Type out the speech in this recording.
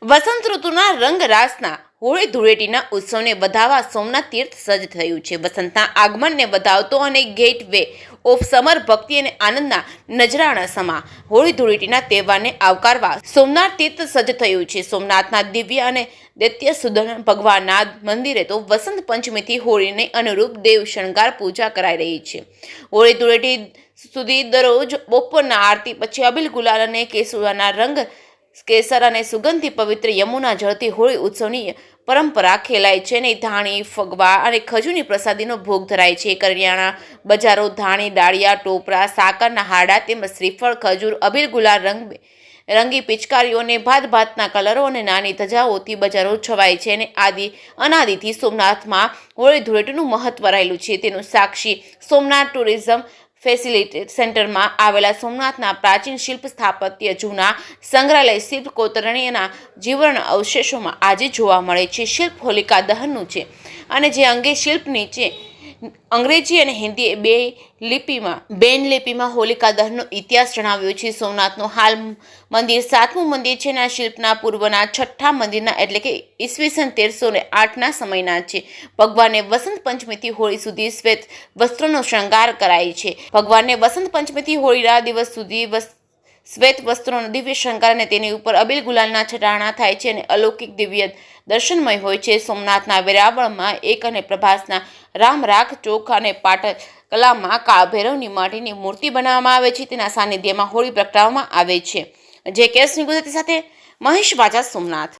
વસંત ઋતુના રંગરાસના હોળી ધૂળેટીના ઉત્સવને વધાવવા સોમનાથ તીર્થ સજ્જ થયું છે. વસંતના આગમનને વધાવતો અને ગેટ વે ઓફ સમર ભક્તિ અને આનંદના નજરાણા સમા હોળી ધૂળેટીના તહેવારને આવકારવા સોમનાથ તીર્થ સજ્જ થયું છે. સોમનાથના દિવ્ય અને દૈત્ય સુદર્શન ભગવાનના મંદિરે તો વસંત પંચમીથી હોળીને અનુરૂપ દેવ શણગાર પૂજા કરાઈ રહી છે. હોળી ધૂળેટી સુધી દરરોજ બપોરના આરતી પછી અબીલ ગુલાલ અને કેસુડાના રંગ કેસર અને સુગંધથી પવિત્ર યમુના જળથી હોળી ઉત્સવની પરંપરા ખેલાય છે અને ધાણી, ફગવા અને ખજૂરની પ્રસાદીનો ભોગ ધરાય છે. કરિયાણા બજારો ધાણી, ડાળિયા, ટોપરા, સાકરના હાડા તેમજ શ્રીફળ, ખજૂર, અબીલ ગુલાલ, રંગી પિચકારીઓ અને ભાતના કલરો અને નાની ધજાઓથી બજારો છવાય છે અને અનાદિથી સોમનાથમાં હોળી ધૂળેટીનું મહત્વ રહેલું છે. તેનું સાક્ષી સોમનાથ ટુરિઝમ ફેસિલિટી સેન્ટરમાં આવેલા સોમનાથના પ્રાચીન શિલ્પ સ્થાપત્ય, જૂના સંગ્રહાલય, શિલ્પ કોતરણીના જીવન અવશેષોમાં આજે જોવા મળે છે. શિલ્પ હોલિકા દહનનું છે અને જે અંગે શિલ્પ નીચે અંગ્રેજી અને હિન્દી બેન લિપિમાં હોલિકા દહનનો ઇતિહાસ જણાવ્યો છે. સોમનાથનું હાલ મંદિર 7મું મંદિર છે અને આ શિલ્પના પૂર્વના 6ઠા મંદિરના એટલે કે ઈસવીસન 1308ના સમયના છે. ભગવાનને વસંત પંચમીથી હોળી સુધી શ્વેત વસ્ત્રોનો શણગાર કરાય છે. ભગવાનને વસંત પંચમીથી હોળીના દિવસ સુધી શ્વેત વસ્ત્રોનો દિવ્ય શણગાર અને તેની ઉપર અબીલ ગુલાલના છટાણા થાય છે અને અલૌકિક દિવ્ય દર્શનમય હોય છે. સોમનાથના વેરાવળમાં એક અને પ્રભાસના રામરાખ ચોક અને પાટલ કલામાં કાળભૈરવની માટીની મૂર્તિ બનાવવામાં આવે છે. તેના સાનિધ્યમાં હોળી પ્રગટાવવામાં આવે છે. જે કેસની ગુજરાતી સાથે મહેશ વાજા, સોમનાથ.